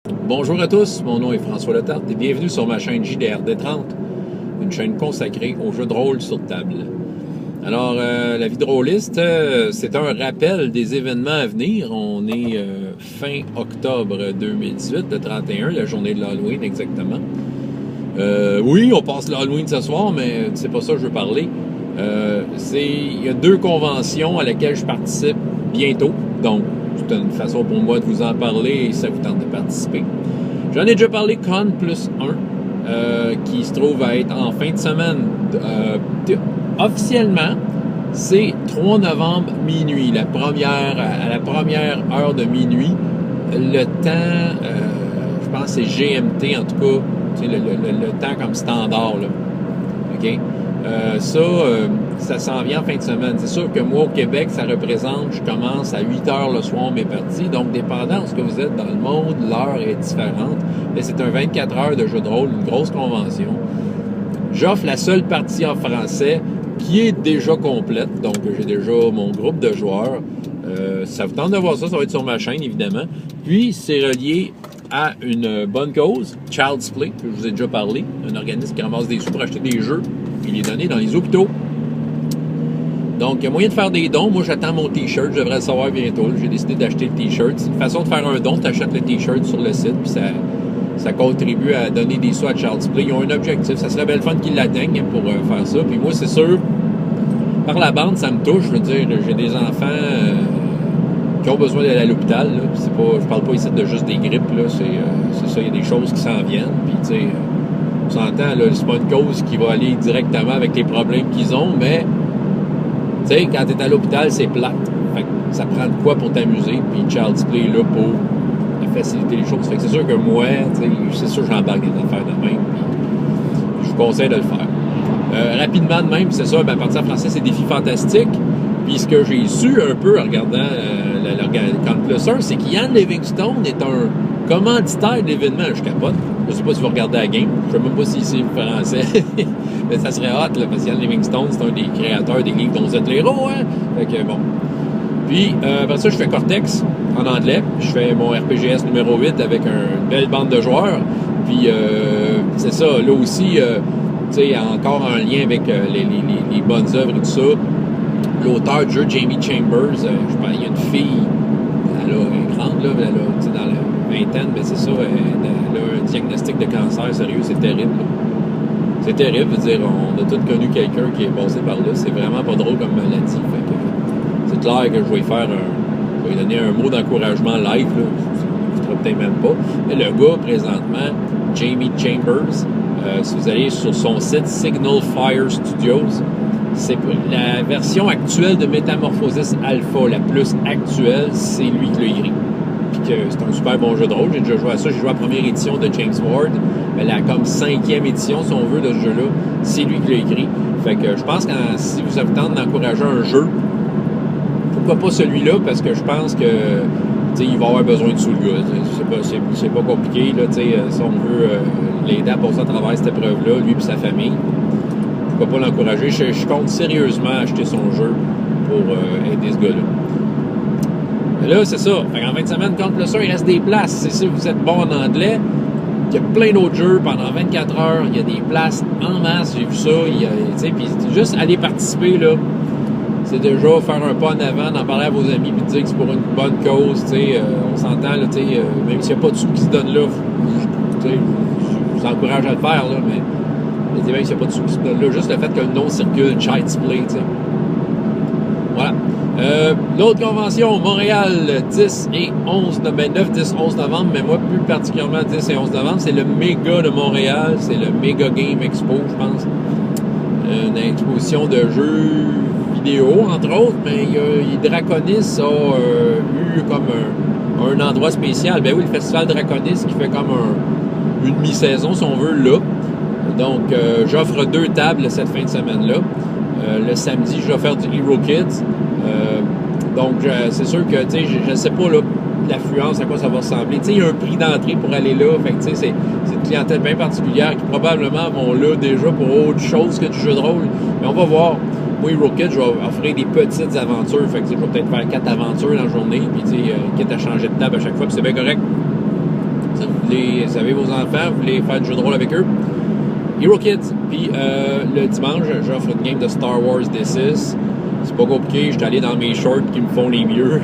Bonjour à tous, mon nom est François Letarte et bienvenue sur ma chaîne JDRD30, une chaîne consacrée aux jeux de rôle sur table. Alors, la vie de rôliste, c'est un rappel des événements à venir. On est fin octobre 2018, le 31, la journée de l'Halloween exactement. Oui, on passe l'Halloween ce soir, mais c'est pas ça que je veux parler. Il y a 2 conventions à laquelle je participe bientôt, donc c'est une façon pour moi de vous en parler et ça vous tente de participer. J'en ai déjà parlé Con plus 1, qui se trouve à être en fin de semaine. Officiellement, c'est 3 novembre minuit, à la première heure de minuit. Le temps, je pense que c'est GMT en tout cas, tu sais, le temps comme standard, là. OK? Ça s'en vient en fin de semaine. C'est sûr que moi, au Québec, ça représente, je commence à 8 heures le soir mes parties. Donc, dépendant de ce que vous êtes dans le monde, l'heure est différente. Mais c'est un 24 heures de jeu de rôle, une grosse convention. J'offre la seule partie en français qui est déjà complète. Donc, j'ai déjà mon groupe de joueurs. Ça vous tente de voir ça, ça va être sur ma chaîne, évidemment. Puis, c'est relié à une bonne cause, Child's Play, que je vous ai déjà parlé, un organisme qui ramasse des sous pour acheter des jeux et les donner dans les hôpitaux. Donc, il y a moyen de faire des dons. Moi, j'attends mon T-shirt, je devrais le savoir bientôt. J'ai décidé d'acheter le T-shirt. C'est une façon de faire un don, tu achètes le T-shirt sur le site, puis ça contribue à donner des sous à Child's Play. Ils ont un objectif, ça serait belle fun qu'ils l'atteignent pour faire ça. Puis moi, c'est sûr, par la bande, ça me touche. Je veux dire, j'ai des enfants qui ont besoin d'aller à l'hôpital. Là. C'est pas, je parle pas ici de juste des grippes. Là. C'est ça, il y a des choses qui s'en viennent. Puis, tu sais, on s'entend, là, c'est pas une cause qui va aller directement avec les problèmes qu'ils ont, mais, tu sais, quand t'es à l'hôpital, c'est plate. Fait que ça prend de quoi pour t'amuser. Puis Child's Play est là pour faciliter les choses. Fait que c'est sûr que moi, tu sais, c'est sûr que j'embarque des affaires de même. Puis je vous conseille de le faire. Rapidement de même, c'est ça, ben, à partir de français, c'est Défi Fantastique. Puis ce que j'ai su un peu en regardant Con Plus 1, c'est qu'Ian Livingstone est un commanditaire de l'événement. Je capote. Je sais pas si vous regardez la game. Je sais même pas si c'est français. Mais ça serait hot, là, parce qu'Ian Livingstone, c'est un des créateurs des livres dont vous êtes l'héros, hein? Fait que bon. Puis, après ça, je fais Cortex en anglais. Je fais mon RPGS numéro 8 avec une belle bande de joueurs. Puis, c'est ça. Là aussi, tu sais, encore un lien avec les bonnes œuvres et tout ça. L'auteur du jeu, Jamie Chambers, je pense qu'il y a une fille, elle est grande, là, elle a, dans la vingtaine, mais c'est ça, elle a un diagnostic de cancer, sérieux, c'est terrible. Là. C'est terrible, je veux dire, on a tous connu quelqu'un qui est passé par là, c'est vraiment pas drôle comme maladie, fait que c'est clair que je vais je vais lui donner un mot d'encouragement live, là, je ne peut-être même pas. Mais le gars, présentement, Jamie Chambers, si vous allez sur son site Signal Fire Studios, c'est la version actuelle de Metamorphosis Alpha, la plus actuelle, c'est lui qui l'a écrit. Puis que c'est un super bon jeu de rôle. J'ai déjà joué à ça. J'ai joué à la première édition de James Ward. Mais la comme 5e édition, si on veut, de ce jeu-là, c'est lui qui l'a écrit. Fait que je pense que si vous avez le temps d'encourager un jeu, pourquoi pas celui-là, parce que je pense que il va avoir besoin de sous le gars. C'est pas compliqué. Là, si on veut l'aider à passer à travers cette épreuve-là, lui et sa famille. Pourquoi pas l'encourager? Je compte sérieusement acheter son jeu pour aider ce gars-là. Mais là, c'est ça. En 20 semaines, Con Plus 1, il reste des places. C'est si vous êtes bon en anglais. Il y a plein d'autres jeux pendant 24 heures. Il y a des places en masse. J'ai vu ça. Puis juste aller participer, là, c'est déjà faire un pas en avant, d'en parler à vos amis, puis dire que c'est pour une bonne cause. On s'entend, là, même s'il n'y a pas de sous qui se donnent là, je vous encourage à le faire, là, mais même s'il n'y a pas de sous qui se donnent là, juste le fait que le nom circule, Child's Play, tu sais. Voilà. L'autre convention, Montréal, 10 et 11, 9, 10, 11 novembre, mais moi, plus particulièrement 10 et 11 novembre, c'est le méga de Montréal, c'est le Méga Game Expo, je pense. Une exposition de jeux vidéo, entre autres, mais Draconis a eu comme un endroit spécial. Ben oui, le festival Draconis qui fait comme une mi-saison, si on veut, là. Donc, j'offre 2 tables cette fin de semaine-là. Le samedi, je vais faire du Hero Kids. Donc, c'est sûr que, tu sais, je ne sais pas, là, l'affluence, à quoi ça va ressembler. Tu sais, il y a un prix d'entrée pour aller là. Fait que, tu sais, c'est une clientèle bien particulière qui probablement vont là déjà pour autre chose que du jeu de rôle. Mais on va voir. Moi, Hero Kids, je vais offrir des petites aventures. Fait que, je vais peut-être faire 4 aventures dans la journée. Puis, tu sais, quitte à changer de table à chaque fois. Puis, c'est bien correct. vous avez vos enfants, vous voulez faire du jeu de rôle avec eux, Hero Kids. Puis le dimanche, j'offre une game de Star Wars D6. C'est pas compliqué, je suis allé dans mes shorts qui me font les mieux.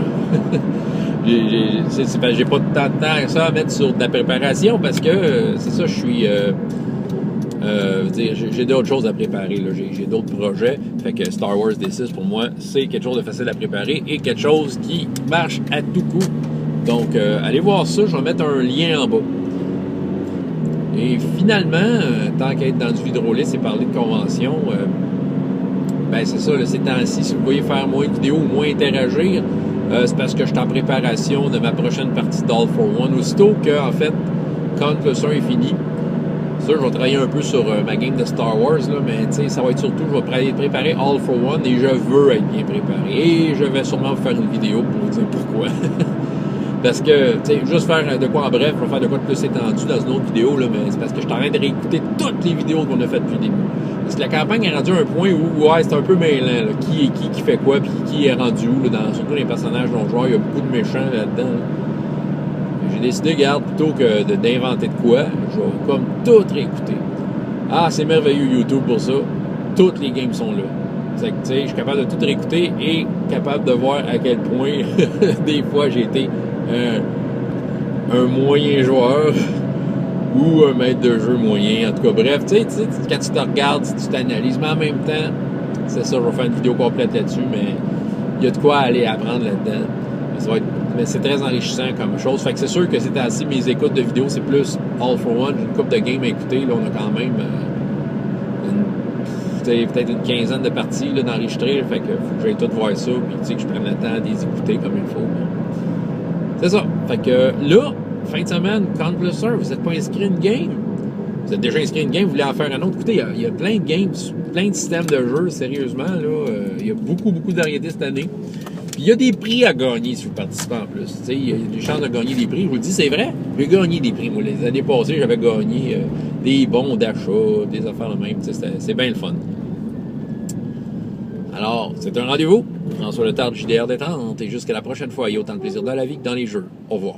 J'ai pas tant de temps ça à mettre sur de la préparation parce que c'est ça, je suis. J'ai d'autres choses à préparer. J'ai d'autres projets. Fait que Star Wars D6 pour moi, c'est quelque chose de facile à préparer et quelque chose qui marche à tout coup. Donc, allez voir ça. Je vais mettre un lien en bas. Et finalement, tant qu'être dans du vidéoliste et parler de convention, ben c'est ça, là, ces temps-ci, si vous voyez faire moins de vidéos ou moins interagir, c'est parce que je suis en préparation de ma prochaine partie d'All for One. Aussitôt que, en fait, quand le son est fini, ça, je vais travailler un peu sur ma game de Star Wars, là, mais ça va être surtout, je vais préparer All for One et je veux être bien préparé. Et je vais sûrement vous faire une vidéo pour vous dire pourquoi. Parce que, juste faire de quoi en bref, je vais faire de quoi de plus étendu dans une autre vidéo, là, mais c'est parce que je suis en train de réécouter toutes les vidéos qu'on a faites depuis le début. Parce que la campagne est rendue à un point où, ouais, c'est un peu mêlant, là. Qui est qui fait quoi, puis qui est rendu où, là, surtout les personnages non joueurs, il y a beaucoup de méchants là-dedans. Là. J'ai décidé, regarde, plutôt que d'inventer de quoi, je vais comme tout réécouter. Ah, c'est merveilleux YouTube pour ça. Toutes les games sont là. C'est que, je suis capable de tout réécouter et capable de voir à quel point, des fois, j'ai été un moyen joueur ou un maître de jeu moyen. En tout cas, bref, quand tu te regardes, tu t'analyses, mais en même temps, c'est ça, je vais faire une vidéo complète là-dessus, mais il y a de quoi aller apprendre là-dedans. Mais c'est très enrichissant comme chose. Fait que c'est sûr que c'est assez mes écoutes de vidéos, c'est plus All for One, j'ai une couple de games à écouter. Là, on a quand même peut-être une quinzaine de parties d'enregistrer. Fait que faut que j'aille tout voir ça, puis que je prenne le temps de les écouter comme il faut. C'est ça. Fait que là, fin de semaine, quand plus sûr, vous n'êtes pas inscrit à une game. Vous êtes déjà inscrit à une game, vous voulez en faire un autre. Écoutez, il y a plein de games, plein de systèmes de jeux, sérieusement. Là, il y a beaucoup de variétés cette année. Puis il y a des prix à gagner si vous participez en plus. Il y a des chances de gagner des prix. Je vous le dis, c'est vrai. J'ai gagné des prix. Moi, les années passées, j'avais gagné des bons d'achat, des affaires de même. C'est bien le fun. Alors, c'est un rendez-vous. François Letard, JDR Détente. Et jusqu'à la prochaine fois, il y a autant de plaisir dans la vie que dans les jeux. Au revoir.